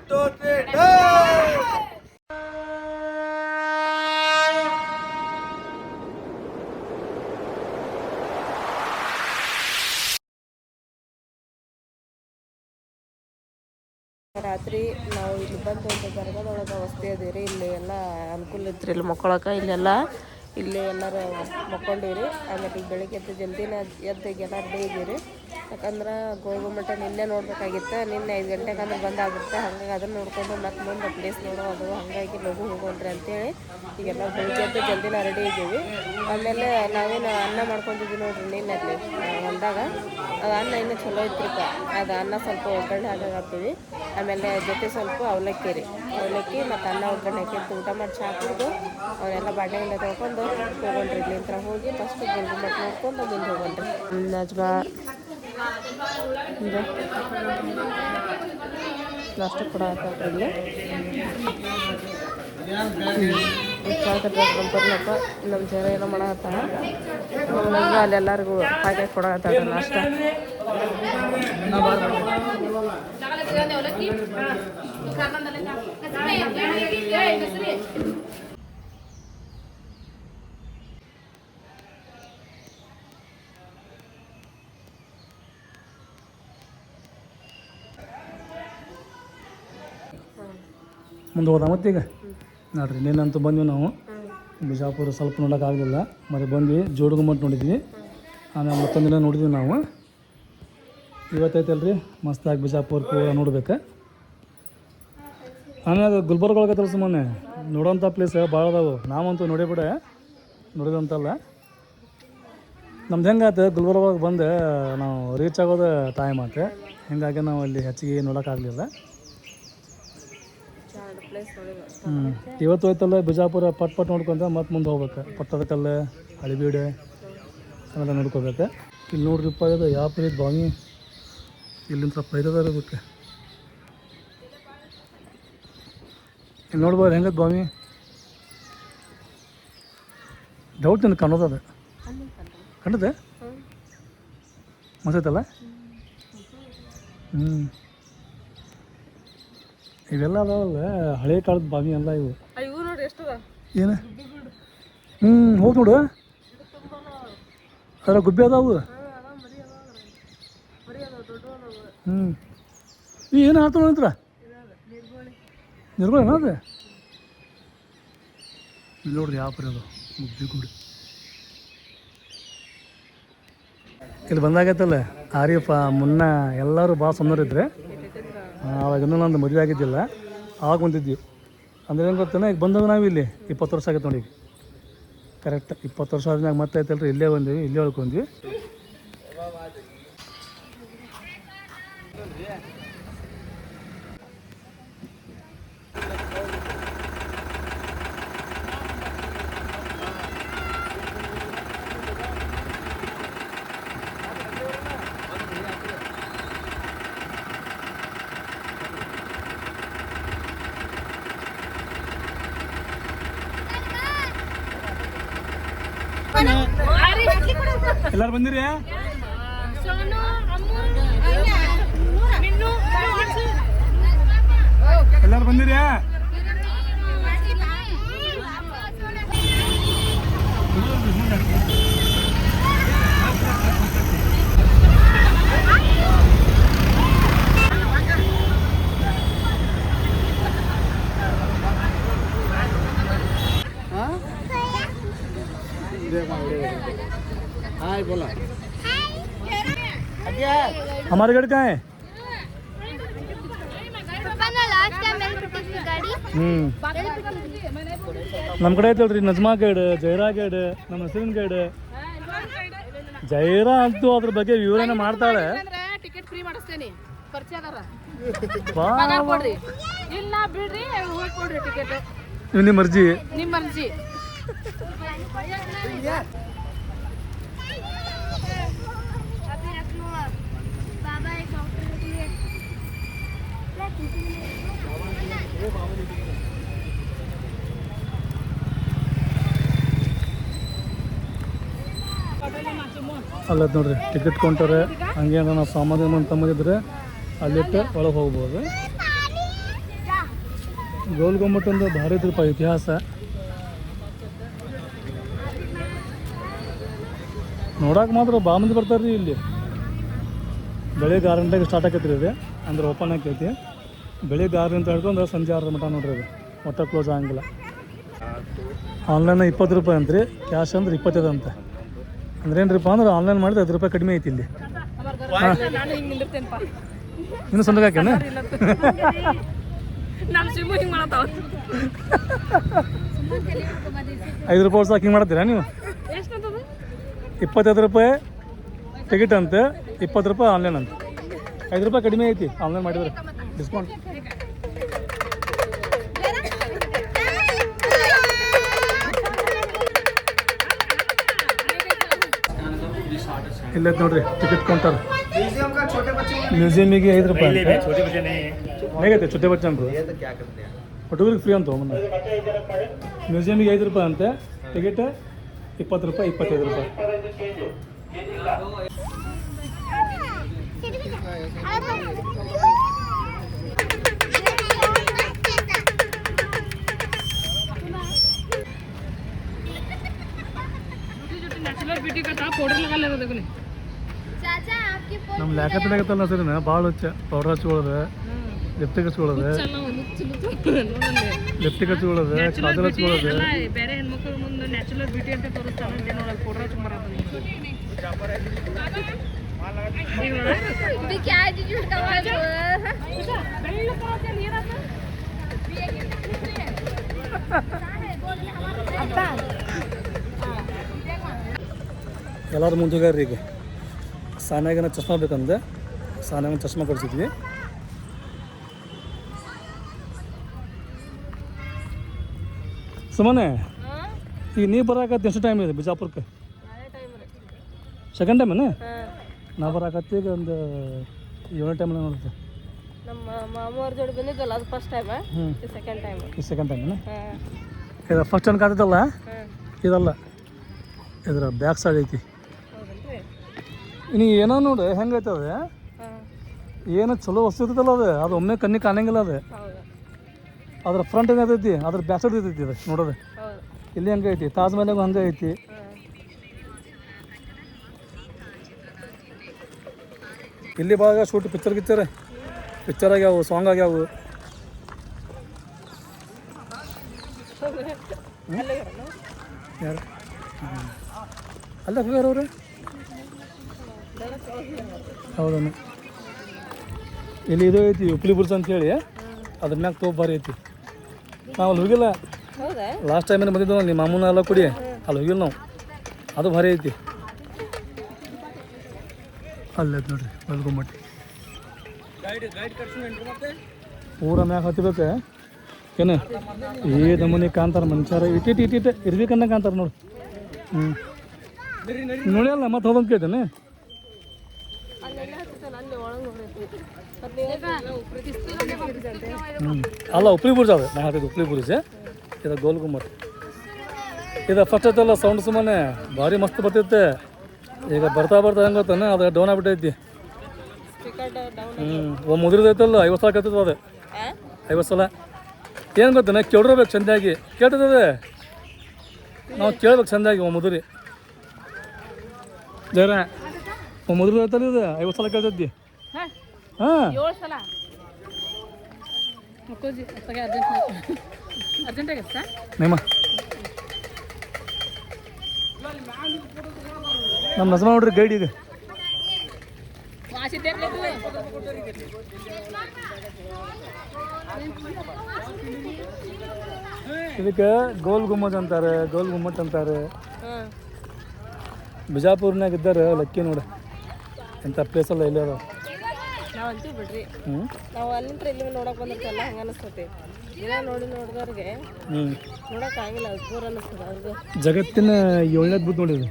2, 3, ರಾತ್ರಿ ನಾವು ಇಲ್ಲಿ ಬಂದು ಒಂದು ದರ್ಗಾದೊಳಗೆ ವಸತಿ ಅದೀವಿ ಇಲ್ಲಿ ಎಲ್ಲ ಅನುಕೂಲ ಇತ್ತು ಇಲ್ಲಿ ಮಕ್ಕಳಕ್ಕೆ ಇಲ್ಲೆಲ್ಲ ಇಲ್ಲಿ ಎಲ್ಲರೂ ಮಕ್ಕೊಂಡಿವ್ರಿ ಆಮೇಲೆ ಈಗ ಬೆಳಿಗ್ಗೆ ಎದ್ದು ಜಲ್ದಿನ ಎದ್ದು ಎಲ್ಲ ರೆಡಿ ಇದ್ದೀವಿ ಯಾಕಂದ್ರೆ ಗೋಲ್ಗುಮಟ ನಿನ್ನೆ ನೋಡ್ಬೇಕಾಗಿತ್ತು ನಿನ್ನೆ 5 ಗಂಟೆಗೆ ಅಂದ್ರೆ ಬಂದಾಗುತ್ತೆ ಹಾಗಾಗಿ ಅದನ್ನು ನೋಡ್ಕೊಂಡು ಮತ್ತೆ ಮುಂದೆ ಪ್ಲೇಸ್ ನೋಡೋದು ಹಾಗಾಗಿ ಲಘು ಹೋಗೋಣ್ರಿ ಅಂತೇಳಿ ಈಗೆಲ್ಲ ಬೆಳಿಗ್ಗೆ ಎದ್ದು ಜಲ್ದಿನ ರೆಡಿ ಇದ್ದೀವಿ ಆಮೇಲೆ ನಾವೇನು ಅನ್ನ ಮಾಡ್ಕೊಂಡಿದ್ವಿ ನೋಡ್ರಿ ನಿನ್ನೆ ಅಲ್ಲಿ ಹೊಲ್ದಾಗ ಅದು ಅನ್ನ ಇನ್ನೂ ಚಲೋ ಇತ್ರಿಪ್ಪ ಅದು ಅನ್ನ ಸ್ವಲ್ಪ ಒಗ್ಗರಣೆ ಹಾಕಿ ಆಮೇಲೆ ಜೊತೆ ಸ್ವಲ್ಪ ಅವಲಕ್ಕಿ ಮತ್ತು ಅನ್ನ ಒಗ್ಗರಣೆ ಹಾಕಿದ್ದು ಊಟ ಮಾಡಿ ಚಹಾ ಕುಡಿದು ಅವನ್ನೆಲ್ಲ ಬಾಂಡೆಗಳೆಲ್ಲ ತೊಳ್ಕೊಂಡು ಹೋಗೋಣ್ರಿ ಇಲ್ಲಿಂದ ಹೋಗಿ ಫಸ್ಟ್ ಗೋಲ್ಗುಮಟ್ ನೋಡ್ಕೊಂಡು ಮುಂದೆ ಹೋಗೋಣ್ರಿ ನಜ್ಮಾ ನಾಷ್ಟ ಕೂಡ ಹಾಕಿ ಇಲ್ಲಿ ಬರ್ಲಪ್ಪ ನಮ್ಮ ಜನ ಏನೋ ಮಾಡತ್ತಾಳ ಅಲ್ಲೆಲ್ಲರಿಗೂ ಹಾಗೆ ಕೊಡತ್ತಾಳ ನಾಷ್ಟ ಮುಂದೆ ಹೋದ ಮತ್ತೀಗ ನೋಡ್ರಿ ನಿನ್ನಂತೂ ಬಂದ್ವಿ ನಾವು ಬಿಜಾಪುರ ಸ್ವಲ್ಪ ನೋಡೋಕ್ಕಾಗಲಿಲ್ಲ ಮತ್ತೆ ಬಂದ್ವಿ ಜೋಡುಗುಮ್ಮಟ್ ನೋಡಿದ್ವಿ ಆಮೇಲೆ ಮತ್ತೊಂದು ದಿನ ನೋಡಿದ್ವಿ ನಾವು ಇವತ್ತೈತಲ್ರಿ ಮಸ್ತಾಗಿ ಬಿಜಾಪುರಕ್ಕೆ ನೋಡ್ಬೇಕು ಆಮೇಲೆ ಗುಲ್ಬರ್ಗ ಒಳಗೆ ತಲಸ ಮೊನ್ನೆ ನೋಡೋಂಥ ಪ್ಲೇಸ್ ಭಾಳ ಅದಾವು ನಾವಂತೂ ನೋಡಿಬಿಡ ನೋಡಿದಂತಲ್ಲ ನಮ್ದು ಹೆಂಗಾಯ್ತು ಗುಲ್ಬರ್ಗ ಒಳಗೆ ಬಂದು ನಾವು ರೀಚ್ ಆಗೋದು ಟೈಮ್ ಆಯ್ತು ಹೀಗಾಗಿ ನಾವು ಅಲ್ಲಿ ಹೆಚ್ಚಿಗೆ ನೋಡೋಕ್ಕಾಗಲಿಲ್ಲ ಇವತ್ತು ಹೋಯ್ತಲ್ಲ ಬಿಜಾಪುರ ಪಟ್ ನೋಡ್ಕೊಂತ ಮತ್ತೆ ಮುಂದೆ ಹೋಗ್ಬೇಕು ಪಟ್ಟದಕಲ್ಲು ಹಳಿಬೀಡು ಅವೆಲ್ಲ ನೋಡ್ಕೋಬೇಕು ಇಲ್ಲಿ ನೋಡ್ರಿಪ್ಪ ಇದು ಯಾವ ಪ್ರೀತಿ ಬಾವಿ ಇಲ್ಲಿಂದ ಸ್ವಲ್ಪ ಐದದ ಇರಬೇಕು ಇಲ್ಲಿ ನೋಡ್ಬೋದು ಹೆಂಗದ ಬಾವಿ ಡೌಟ್ ನಿನಗೆ ಕಾಣೋದದ ಕಂಡದೆ ಮಸೈತಲ್ಲ ಇವೆಲ್ಲ ಅದಾವಲ್ಲ ಹಳೆ ಕಾಲದ ಬಾವಿ ಎಲ್ಲ ಇವು ಏನು ಹೋಗಿ ನೋಡು ಅದ್ರ ಗುಬ್ಬಿ ಅದಾವು ನೀ ಏನು ಆಡ್ತಾ ನೋಡಿದ್ರ ನಿರ್ಗೋಳ ಅದು ಇಲ್ಲಿ ನೋಡ್ರಿ ಯಾವ ಪರಿ ಅದು ಗುಬ್ಬಿ ಗುಡಿ ಇಲ್ಲಿ ಬಂದಾಗೈತಲ್ಲ ಆರಿಯಪ್ಪ ಮುನ್ನ ಎಲ್ಲರೂ ಭಾಳ ಸುಮ್ಮರಿದ್ರೆ ಅವಾಗ ಇನ್ನೂ ನಂದು ಮದುವೆ ಆಗಿದ್ದಿಲ್ಲ ಆವಾಗ ಬಂದಿದ್ವಿ ಅಂದ್ರೆ ಏನು ಗೊತ್ತೇನ ಈಗ ಬಂದವು ನಾವು ಇಲ್ಲಿ 20 ವರ್ಷ ಆಗೈತೆ ನೋಡಿ ಕರೆಕ್ಟ್ 20 ವರ್ಷ ಆದ್ಮೇಲೆ ಮತ್ತೆ ಐತಲ್ರಿ ಇಲ್ಲೇ ಬಂದ್ವಿ ಇಲ್ಲೇ ಉಳ್ಕೊಂಡ್ವಿ ಎಲ್ಲಾರು ಬಂದಿರಿ ಎಲ್ಲಾರು ಬಂದಿರಿ हाय बोला हमारी गाड़ी कहाँ है ನಮ್ಮ ಕಡೆ ಐತಲ್ರಿ ನಜ್ಮಾ ಗೈಡ್ ಜೈರಾ ಗೈಡ್ ನಮ್ಮ ಹೆಸರಿನ ಗೈಡ್ ಜೈರಾ ಅಂತೂ ಅದ್ರ ಬಗ್ಗೆ ವಿವರಣೆ ಮಾಡ್ತಾಳೆ ಟಿಕೆಟ್ ಫ್ರೀ ಮಾಡಿಸ್ತೇನೆ ಪರಿಚಯದಾರ ಇಲ್ಲ ಬಿಡ್ರಿ ಹೋಗ್ಕೊಡ್ರಿ ಟಿಕೆಟ್ ನಿಮ್ಮ ಮರ್ಜಿ ನಿಮ್ಮ ಮರ್ಜಿ ಅಲ್ಲದ ನೋಡ್ರಿ ಟಿಕೆಟ್ ಕೌಂಟರ್ ಹಂಗೆ ನಾವು ಸಾಮಾನ್ಯ ತಮ್ಮದಿದ್ರೆ ಅಲ್ಲಿಟ್ಟು ಒಳಗೆ ಹೋಗ್ಬೋದು ಗೋಲ್ ಗುಮ್ಮಟ್ ಒಂದು ಭಾರಿ ಇದ್ರಪ್ಪ ಇತಿಹಾಸ. ನೋಡಕ್ಕೆ ಮಾತ್ರ ಭಾಳ ಮಂದಿ ಬರ್ತಾರೆ ರೀ ಇಲ್ಲಿ. ಬೆಳಿಗ್ಗೆ 6 ಗಂಟೆಗೆ ಸ್ಟಾರ್ಟ್ ಆಕೈತಿ ರೀ ಇದು, ಅಂದ್ರೆ ಓಪನ್ ಆಕೈತಿ. ಬೆಳಿಗ್ಗೆ 6 ಗಂಟೆ ಹಿಡ್ಕೊಂಡು ಸಂಜೆ 6 ಮಟ ನೋಡ್ರಿ ಅದು, ಒಟ್ಟು ಕ್ಲೋಸ್ ಆಗಂಗಿಲ್ಲ. ಆನ್ಲೈನ್ 20 ರೂಪಾಯಿ ಅಂತ್ರಿ, ಕ್ಯಾಶ್ ಅಂದ್ರೆ 25 ಅಂತ. ಅಂದ್ರೆ ಏನ್ರಿಪ್ಪ ಅಂದ್ರೆ ಆನ್ಲೈನ್ ಮಾಡಿದ್ರೆ 10 ರೂಪಾಯಿ ಕಡಿಮೆ ಐತಿ ಇಲ್ಲಿ. ಇನ್ನು ಸಂದಕ್ಕೆ ಹಾಕ್ಯಾನ 5 ರೂಪಾಯಿ ಸಾಕು ಹಿಂಗೆ ಮಾಡ್ತೀರಾ ನೀವು? 25 ರೂಪಾಯಿ ಟಿಕೆಟ್ ಅಂತೆ, 20 ರೂಪಾಯಿ ಆನ್ಲೈನ್ ಅಂತ. 5 ರೂಪಾಯಿ ಕಡಿಮೆ ಐತಿ ಆನ್ಲೈನ್ ಮಾಡಿದ್ರೆ ಡಿಸ್ಕೌಂಟ್. ಇಲ್ಲೈತೆ ನೋಡ್ರಿ ಟಿಕೆಟ್ ಕೌಂಟರ್. म्यूजियम 5 ರೂಪಾಯಿ ಹೇಗೈತೆ छोटे बच्चे अंकु ಹುಡುಗರಿಗೆ ಫ್ರೀ ಅಂತ ಮೊನ್ನೆ. म्यूजियम 5 ರೂಪಾಯಿ ಅಂತೆ, ಟಿಕೆಟ್ 20 ರೂಪಾಯಿ 25 ರೂಪಾಯಿ. ನಮ್ಮ ಲ್ಯಾಕತ್ತಲಾಗತ್ತಲ್ಲ ಸರಿ ಭಾಳ ಹುಚ್ಚ. ಪೌಡರ್ ಹಚ್ಕೊಳ್ಳೋದು, ಲಿಪ್ಟಿಕ್ ಹಚ್ಕೊಳ್ಳೋದು, ಲಿಪ್ಟಿಕ್ ಹಚ್ಕೊಳ್ಳೋದು, ಕಾಜಲ್ ಹಚ್ಕೊಳ್ಳೋದು. ಬೇರೆ ಹೆಣ್ಮಕ್ಳು ಮುಂದೆ ನ್ಯಾಚುರಲ್ ಬ್ಯೂಟಿ ಅಂತ ತೋರಿಸ್ತಾರೆ ನೋಡೋದು ಪೌಡರ್ ಹಚ್ಕೊಂಬರೋದು. ಎಲ್ಲರೂ ಮುಂಚೆಗಾರ್ರಿ ಈಗ ಸಾನ್ಯಾಗನ ಚಶ್ಮಾ ಬೇಕಂದ್ರೆ ಸಾನ್ಯಾಗ ಚಶ್ಮಾ ಕೊಡಿಸಿದ್ವಿ. ಸುಮ್ಮನೆ ಈಗ ನೀ ಬರಾಕತ್ತಿ ಎಷ್ಟು ಟೈಮ್ ಇದೆ ಬಿಜಾಪುರಕ್ಕೆ? ಸೆಕೆಂಡ್ ಟೈಮೇನ? ನಾ ಬರಾಕತ್ತಿ ಈಗ ಒಂದು 7ನೇ ಟೈಮ್ ನೋಡುತ್ತೆ. ನಮ್ಮ ಮಾಮೂವ್ರ ಜೋಡಿ ಬಂದಿದ್ದಲ್ಲ ಅದು ಫಸ್ಟ್ ಟೈಮ್, ಸೆಕೆಂಡ್ ಟೈಮ್. ಈ ಸೆಕೆಂಡ್ ಟೈಮೇನ? ಇದು ಫಸ್ಟ್ ಟೈಮ್ ಕಾತೈತಲ್ಲ ಇದಲ್ಲ, ಇದ್ರ ಬ್ಯಾಕ್ ಸೈಡ್ ಐತಿ. ನೀ ಏನೋ ನೋಡಿ ಹೆಂಗೈತೆ ಅದು, ಏನೋ ಚಲೋ ವಸ್ತು ಇರ್ತೈತಲ್ಲ ಅದು ಒಮ್ಮೆ ಕಣ್ಣಿಗೆ ಕಾಣಂಗಿಲ್ಲ ಅದು. ಅದ್ರ ಫ್ರಂಟ್ ಏನೈತಿ, ಅದ್ರ ಬ್ಯಾಕ್ ಸೈಡ್ ಐತಿ ಅದು ನೋಡೋದು. ಇಲ್ಲಿ ಹಂಗೆ ಐತಿ, ತಾಜ್ ಮಹಲ್ನಾಗ ಹಂಗೆ ಐತಿ. ಇಲ್ಲಿ ಭಾಗ ಶೂಟ್ ಪಿಕ್ಚರ್ ಆಗ್ಯಾವು, ಸಾಂಗ್ ಆಗ್ಯಾವು. ಯಾರು ಅಲ್ಲ ಹೋಗ್ಯಾರ ಅವ್ರು? ಹೌದನ್ನು ಇಲ್ಲಿ ಇದು ಐತಿ ಉಪ್ಲಿ ಬುರ್ಜ್ ಅಂತೇಳಿ, ಅದ್ರ ಮ್ಯಾಗ ತೋಪ್ ಬಾರಿ ಐತಿ. ನಾವು ಅಲ್ಲಿ ಹೋಗಿಲ್ಲ, ಲಾಸ್ಟ್ ಟೈಮ್ ಬಂದಿದ್ದು ನಿಮ್ಮ ಮಾಮೂನ ಎಲ್ಲ ಕುಡಿ, ಅಲ್ಲಿ ಹೋಗಿಲ್ಲ ನಾವು. ಅದು ಭಾರಿ ಐತಿ. ಅಲ್ಲೈತೆ ನೋಡ್ರಿ ಬಲ್ಗುಮ್ಮಟ್. ಪೂರ ಮ್ಯಾಗ ಹತ್ತಿಬೇಕು ಏನ ಏ ನಮೂನಿ ಕಾಂತಾರ ಮನುಷ್ಯರ ಇಟ್ಟಿಟ್ಟು ಇರ್ಬೇಕನ್ನ ಕಾಂತಾರ ನೋಡಿ. ನೋಡಿ ಅಲ್ಲ ಮತ್ತೆ ಹೋದಂತ ಕೇಳ್ತೇನೆ. ಅಲ್ಲ ಉಪ್ಲಿ ಬುರ್ಜ್ ಅದು ನಾ ಹಾಕಿದ್ದು ಉಪ್ಲಿ ಬುರ್ಜ್. ಇದು ಗೋಲ್ ಗುಮ್ಮಟ್. ಇದು ಫಸ್ಟ್ ಐತಲ್ಲ ಸೌಂಡ್ ಸುಮ್ಮನೆ ಭಾರಿ ಮಸ್ತ್ ಬರ್ತೈತೆ. ಈಗ ಬರ್ತಾ ಹೆಂಗೆ ಗೊತ್ತಾನೆ ಅದು ಡೌನ್ ಆಗ್ಬಿಟ್ಟೈತಿ. ಒಂದು ಮುದ್ರದೈತಲ್ಲ 50 ಸಲ ಕೇಳ್ತದ ಅದು, 50 ಸಲ. ಏನು ಗೊತ್ತಾನೆ ಕೇಳಿರ್ಬೇಕು ಚಂದಾಗಿ, ಕೇಳ್ತದೆ ನಾವು ಕೇಳ್ಬೇಕು ಚಂದಾಗಿ. ಮುದುರಿ ಜರ ಮುದುರಿ ಐತಲ್ಲ ಇದು 50 ಸಲ ಕೇಳ್ತೈತಿ. ಹಾಂ ನಿಮ್ಮ ನಮ್ಮ ನಜಮಾ ನೋಡ್ರಿ ಗೈಡ್ ಈಗ. ಇದಕ್ಕೆ ಗೋಲ್ ಗುಮ್ಮಟ್ ಅಂತಾರೆ. ಬಿಜಾಪುರ್ನಾಗ ಇದ್ದಾರೆ ಲಕ್ಕಿ ನೋಡಿ ಇಂಥ ಪ್ಲೇಸೆಲ್ಲ ಎಲ್ಲಿ ಅದಾವ. ನಾವು ಅಂತೀವಿ ಬಿಡ್ರಿ, ನಾವು ಅಲ್ಲಿಂದ ಇಲ್ಲಿ ನೋಡಕ್ ಬಂದಿರ್ತಲ್ಲ ಹಂಗ ಅನಿಸ್ತೈತಿ. ದಿನ ನೋಡಿದವ್ರಿಗೆ ನೋಡಕ್ ಆಗಿಲ್ಲ, ಅದು ಪೂರ ಅನಿಸ್ತದ ಅವ್ರಿಗೆ. ಜಗತ್ತಿನ 7ನೇ ಬುದ್ಧ ನೋಡಿದ್ವಿ.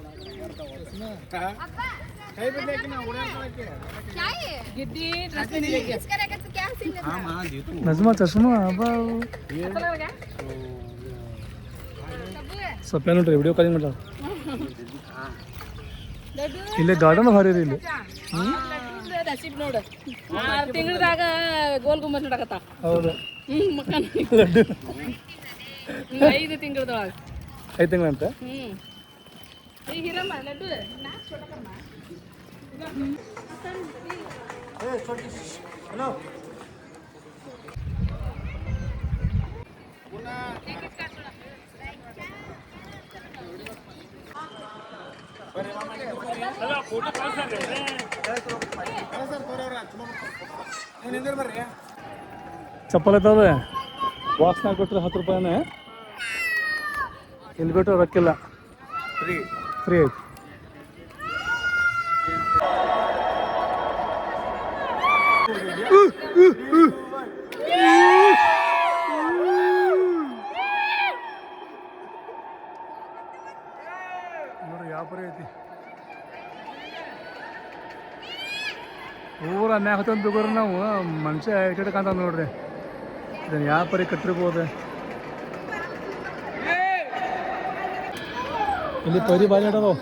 ನಜ್ಮಾ ಚಶ್ಮಾ ಸ್ವಲ್ಪ ನೋಡ್ರಿ ವಿಡಿಯೋ ಕಾಲಿಂಗ್ ಮಾಡ್ಯಾರ. ಇಲ್ಲಿ ಗಾರ್ಡನ್ ಭಾರಿ ರೀ ಇಲ್ಲಿ. ನಸೀಬ್ ನೋಡು 6 ತಿಂಗಳದಾಗ ಗೋಲ್ ಗುಂಬಜ್ ನೋಡಕತ್ತ ಹೌದು ಮಕ್ಕನ್ ಲಡ್ಡು 5 ತಿಂಗಳದೊಳಗ 5 ತಿಂಗಳಂತ ಈ ಹಿರಮ್ಮ ಲಡ್ಡು ಚಪ್ಪಲ್ ಐತವೆ ಬಾಕ್ಸ್ನಾಗ ಕೊಟ್ಟರೆ 10 ರೂಪಾಯಿನೇ ಇಲ್ಲಿ ಬಿಟ್ಟರೆ ರೊಕ್ಕಿಲ್ಲ ಫ್ರೀ ಐತಿ ನೋಡ್ರಿ ಯಾವ ಪರಿ ಐತಿ ಊರ ಮ್ಯಾಗ ಹತ್ತಂತ ತಗೋರಿ ನಾವು ಮನುಷ್ಯ ಇಟ್ಕಾಂತ ನೋಡ್ರಿ ಇದನ್ನು ಯಾವ ಪರಿ ಕಟ್ಟಿರ್ಬೋದು ಇಲ್ಲಿ ಪರಿ ಬಾರಿ ಆಡೋದು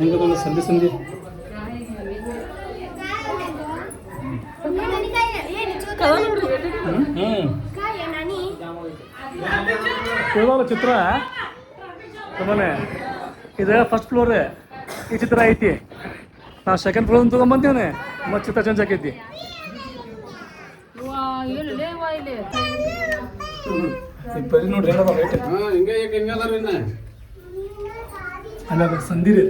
ಹೆಂಗದ ಸಂಧಿ ಸಂಧಿ ಚಿತ್ರ ಮನೆ ಇದು ಫಸ್ಟ್ ಫ್ಲೋರ್ ಈ ಚಿತ್ರ ಐತಿ ನಾವು ಸೆಕೆಂಡ್ ಫ್ಲೋರ್ ತೊಗೊಂಬಂತೀವನೆ ಮತ್ತೆ ಚಿತ್ರ ಚೇಂಜ್ ಆಕೈತಿ ಬರೀ ನೋಡ್ರಿ ಅಲ್ಲ ಸಂದಿರಿ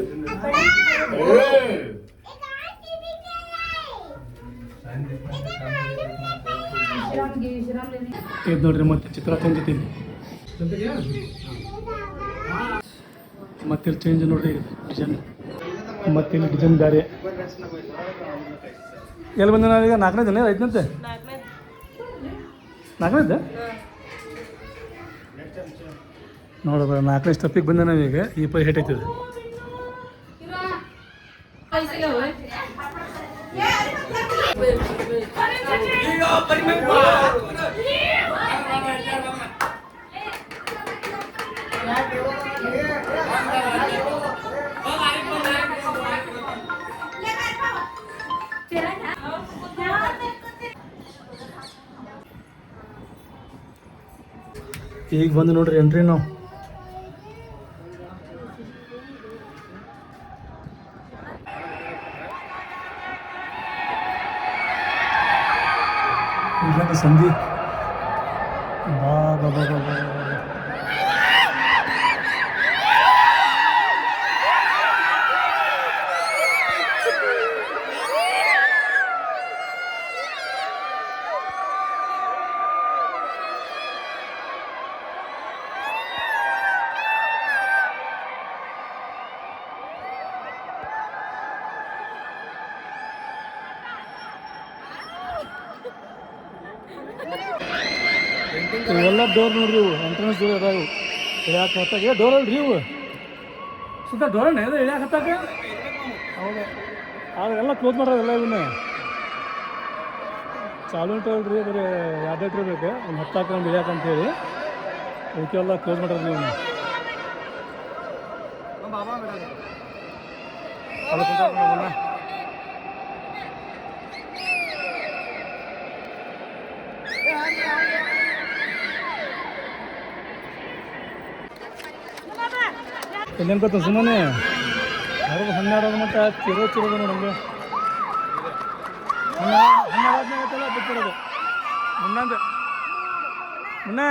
ಇದು ನೋಡ್ರಿ ಮತ್ತೆ ಚಿತ್ರ ಚೇಂಜ್ ಐತಿ ಮತ್ತೆ ಇಲ್ಲಿ ಚೇಂಜ್ ನೋಡ್ರಿ ಡಿಸೈನ್ ಮತ್ತೆ ಇಲ್ಲಿ ಡಿಸೈನ್ ಬೇರೆ ಎಲ್ಲಿ ಬಂದ ನಾವೀಗ 4ನೇ ದಿನ 5ನಂತೆ 4ನೇದ ನೋಡ್ರಿ 4ನೇ ಸ್ಟೆಪ್ಪಿಗೆ ಬಂದ ನಾವೀಗ ಈ ಪೈ ಹೇಟ್ ಐತಿದೆ ಈಗ ಬಂದು ನೋಡ್ರಿ ಎಂಟ್ರಿ ನಾವು ಸಂಧಿ ಬಾ ಬಾ ಬಾ ಬಾ ಇವೆಲ್ಲ ಡೋರ್ ನೋಡ್ರಿ ಇವು ಎಂಟ್ರೆನ್ಸ್ ಡೋರ್ ಅದಾವು ಇಳ್ಯಾಕ ಹತ್ತಾಗ ಡೋರ್ ಅಲ್ರಿ ಇವು ಸುತ್ತ ಡೋರಣ್ಣ ಇದು ಇಳ್ಯಾಕ ಹತ್ತಾಗ ಹೌದಾ ಅವೆಲ್ಲ ಕ್ಲೋಸ್ ಮಾಡೋದಲ್ಲ ಇವನ್ನ ಚಾಲು ಉಂಟಲ್ರಿ ಬರೀ ಯಾವ್ದು ಇಟ್ಟಿರ್ಬೇಕು ಒಂದು ಹತ್ತಾಕ ಒಂದು ಇಳ್ಯಾಕ ಅಂತೇಳಿ ಅವಕ್ಕೆಲ್ಲ ಕ್ಲೋಸ್ ಮಾಡೋದ್ರಿ ಇವನ್ನ ಇನ್ನೇನು ಗೊತ್ತ ಸುಮ್ಮನೆ 12 ಮಟ್ಟ ಚಿರೋದು ನಮಗೆ 12 ಬಿಟ್ಟಿರೋದು ಮುನ್ನಂದು ಮುನ್ನೆ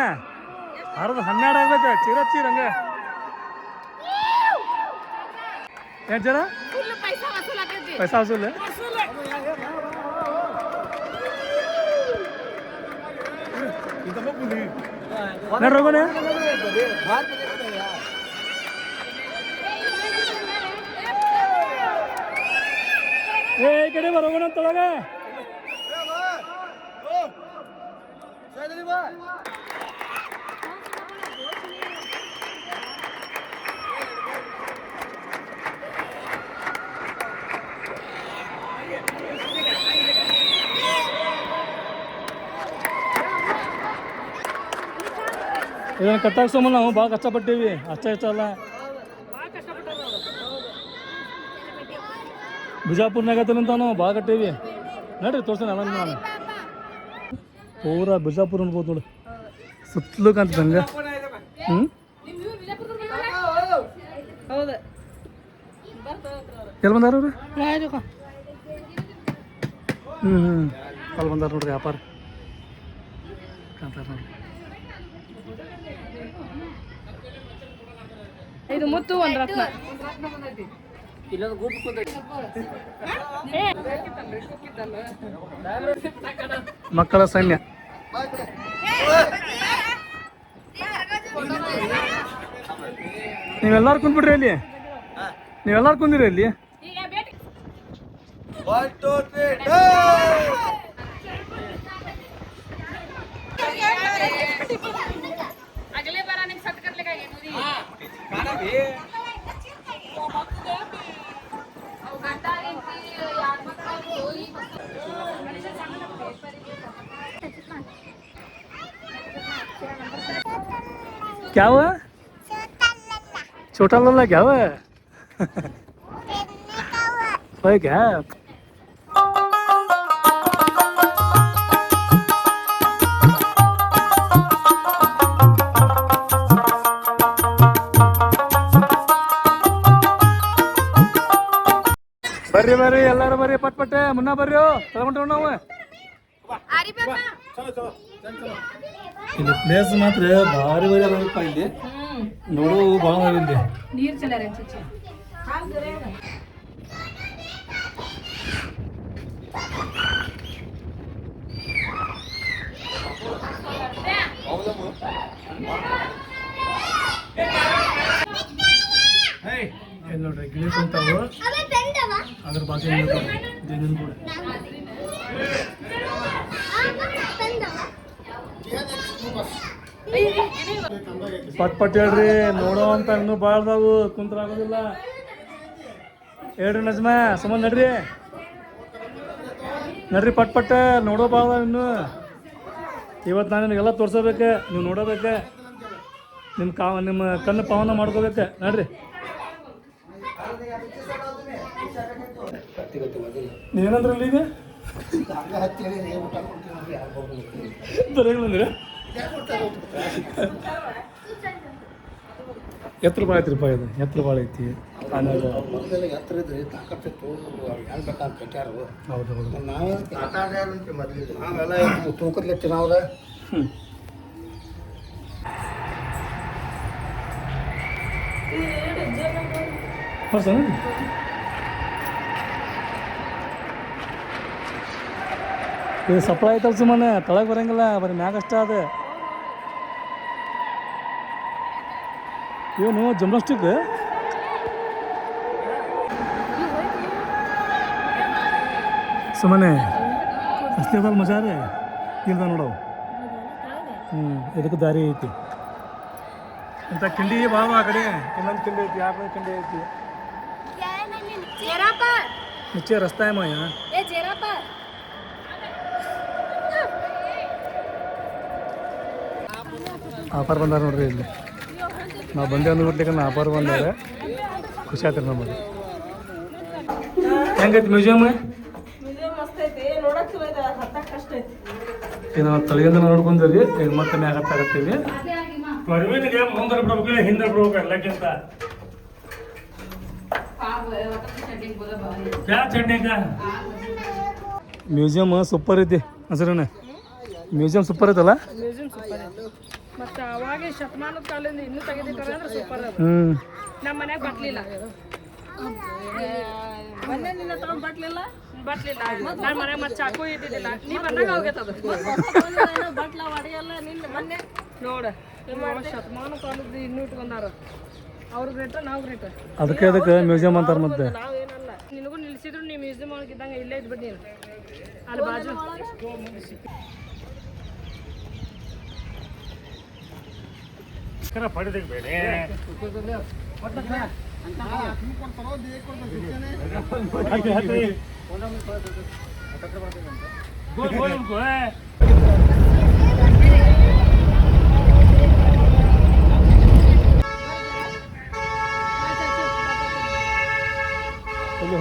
12 ಆಗ್ಬೇಕು ಚಿರಂಗೆ ಏನು ಜರ ಪೈಸಾ ವಸೂಲ್ ನೋಡ್ರೋಗೋಣ ಏ ಈ ಕಡೆ ಬರೋಗೋಣ ಅಂತೊಳಗ ಇದನ್ನು ಕಟ್ಟಾಕ್ಸೋಮ ನಾವು ಭಾಳ ಕಷ್ಟಪಟ್ಟೀವಿ ಅಷ್ಟೇ ಇಷ್ಟ ಅಲ್ಲ. ಬಿಜಾಪುರ್ನಾಗ ಅಂತ ನಾವು ಭಾಳ ಕಟ್ಟೀವಿ ನೋಡ್ರಿ ತೋರ್ಸೋಣ ಅಲ್ಲ ನಾನು ಪೂರಾ ಬಿಜಾಪುರ ಅನ್ಬೋದು ನೋಡಿ ಸುತ್ತಲೂ ಕಾಣ್ತದೆ ಹಂಗೆ. ಹ್ಞೂ ಎಲ್ಲಿ ಬಂದಾರ ಅವ್ರು? ಅಲ್ಲಿ ಬಂದಾರ ನೋಡ್ರಿ ವ್ಯಾಪಾರ ಕಾಣ್ತಾರ ನೋಡ್ರಿ. ಇದು ಮುತ್ತು ಒಂದು ರತ್ನ ಮಕ್ಕಳ ಸೈನ್ಯ. ನೀವೆಲ್ಲರೂ ಕುಂದ್ಬಿಡ್ರಿ ಅಲ್ಲಿ, ನೀವೆಲ್ಲರೂ ಕುಂದಿರಿ ಅಲ್ಲಿ. क्या हुआ? छोटा लल्ला क्या हुआ? है क्या? ಬರ್ರಿ ಬರ್ರಿ ಎಲ್ಲಾರು ಬರ್ರಿ ಪಟ್ ಪಟ್ಟೆ ಮುನ್ನ ಬರ್ರಿ ತಗೊಂಡು ನಾವು ಇಲ್ಲಿ ಪ್ಲೇಸ್ ಮಾತ್ರ ಭಾರಿ ಭಾರಿ ಅದಾವಪ್ಪ ಇಲ್ಲಿ ನೋಡು ಭಾಳ ಇಲ್ಲಿ ನೀರು ಚಲ ಇಲ್ಲಿ ನೋಡ್ರಿ ಗಿಳಿ ಕುಂತಾವು ಅದ್ರ ಬಾಜು ಜೇನಿನ ಕೂಡ ಪಟ್ ಪಟ್ ಹೇಳ್ರಿ ನೋಡೋ ಅಂತ ಇನ್ನೂ ಭಾಳ ಅದಾವು ಕುಂತ್ರ ಆಗೋದಿಲ್ಲ ಹೇಳ್ರಿ ನಜ್ಮ ಸುಮ್ಮನೆ ನಡ್ರಿ ಪಟ್ ಪಟ್ಟ ನೋಡೋ ಭಾಳ ಅದಾವ ಇನ್ನು. ಇವತ್ತು ನಾನು ನಿಮಗೆಲ್ಲ ತೋರ್ಸೋಬೇಕು, ನೀವು ನೋಡೋಬೇಕು, ನಿಮ್ಮ ಕಣ್ಣು ಪಾವನ ಮಾಡ್ಕೋಬೇಕು ನಡ್ರಿ. ನೀವೇನಂದ್ರಲ್ಲಿ ಈಗ ಬರಂಗಿಲ್ಲ ಎತ್ತರ ಭಾಳ ಐತಿ ರೂಪಾಯಿ ಇದು ಎತ್ತರ ಭಾಳ ಐತಿ. ಆಮೇಲೆ ಹೌದು ತೂಕದ್ಲೆತ್ತಿ ನಾವು ಇದು ಸಪ್ಲೈ ಐತಲ್ ಸುಮ್ಮನೆ ತಳಗೆ ಬರಂಗಿಲ್ಲ, ಬರೀ ಮ್ಯಾಗ ಅಷ್ಟ ಅದು. ಏನು ಜಿಮ್ನಾಸ್ಟಿಕ್ ಸುಮ್ಮನೆ ಅಷ್ಟೇ ಅದಲ್ಲ ಮಜಾ ರೀ ಇಲ್ದ ನೋಡವು. ಇದಕ್ಕೆ ದಾರಿ ಐತಿ ಇಂಥ ಕಿಂಡಿ ಭಾಳ ಆ ಕಡೆ ಇನ್ನೊಂದು ಕಿಂಡಿ ಐತಿ, ಯಾವ ಕಿಂಡಿ ಐತಿ नीचे रास्ता है मैं यहाँ ಆಫರ್ ಬಂದಾರ ನೋಡ್ರಿ. ಇಲ್ಲಿ ನಾವು ಬಂದೆ ಅಂದ್ಬಿಡ್ಲಿಕ್ಕೆ ಆಫರ್ ಬಂದಾರೆ, ಖುಷಿ ಆಗ್ತದೆ ನಮಗೆ. ಹೆಂಗೈತಿ ಮ್ಯೂಸಿಯಮ್? ನಾವು ತಲೆಗಿಂದ ನೋಡ್ಕೊಂಡ್ರಿ ಈಗ ಮತ್ತೆ ಮ್ಯಾಗ ಹತ್ತಾಗತ್ತೀವಿ. ಪರ್ವೀನಿಗೆ ಮುಂದೆ ಬಿಡ್ಬೇಕು ಹಿಂದೆ ಬಿಡ್ಬೇಕು ಎಲ್ಲಕ್ಕಿಂತ. ಮ್ಯೂಸಿಯಮ್ ಸೂಪರ್ ಐತಿ ಹಸಿರಣ್ಣ, ಮ್ಯೂಸಿಯಂ ಸೂಪರ್ ಐತಲ್ಲ. ಮತ್ತೆ ಅವಾಗ ಶತಮಾನದ ಕಾಲದಿಂದ ಇನ್ನೂ ತೆಗೆದಿಟ್ಟಾರೆ ಅಂದ್ರೆ ಸೂಪರ್. ನಮ್ಮ ಮನ್ಯಾಗ ಬಟ್ಲಿಲ್ಲ, ಮೊನ್ನೆ ನಿನ್ನ ತಗೊಂಡ್ ಬಟ್ಲಿಲ್ಲ ನನ್ನ ಮನ್ಯಾಗ ಮತ್ತೆ ಚಾಕು ಇದ್ದಿದ್ದಿಲ್ಲ. ನೀ ಬಂದಾಗ ಹೋಗೈತದ ಬಟ್ಲ ಒಡೆಯಲ್ಲ ನಿನ್ನ ಮೊನ್ನೆ ನೋಡ. ಶತಮಾನ ಕಾಲದ ಇನ್ನೂ ಇಟ್ಕೊಂಡಾರ. ಅವ್ರ ಗ್ರೇಟ ನಾವು ಗ್ರೇಟ. ಅದಕ್ಕೆ ಮ್ಯೂಸಿಯಂ ಅಂತಾರೆ. ಮತ್ತೆ ನಾವೇನಲ್ಲ, ನಿನಗೂ ನಿಲ್ಸಿದ್ರು ನೀ ಮ್ಯೂಸಿಯಂ ಒಳಗೆ ಇದ್ದಂಗೆ ಇಲ್ಲೇ ಇದ್ಬಿಟ್ಟು ನೀನು ಅಲ್ಲಿ ಬಾಜು.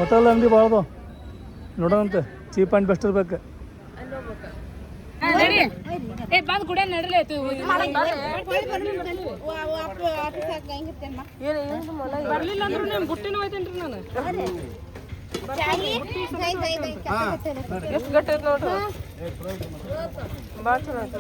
ಹೋಟೆಲ್ ಅಂಗಡಿ ಭಾಳ ಅದಾವ ನೋಡೋಣಂತೆ ಚೀಪ್ ಆ್ಯಂಡ್ ಬೆಸ್ಟ್ ಇರ್ಬೇಕು. ಎಷ್ಟು ಗಟ್ಟಿ ಐತೆ ನೋಡ್ರಿ ಭಾಳ ಚಲೋ ಐತೆ.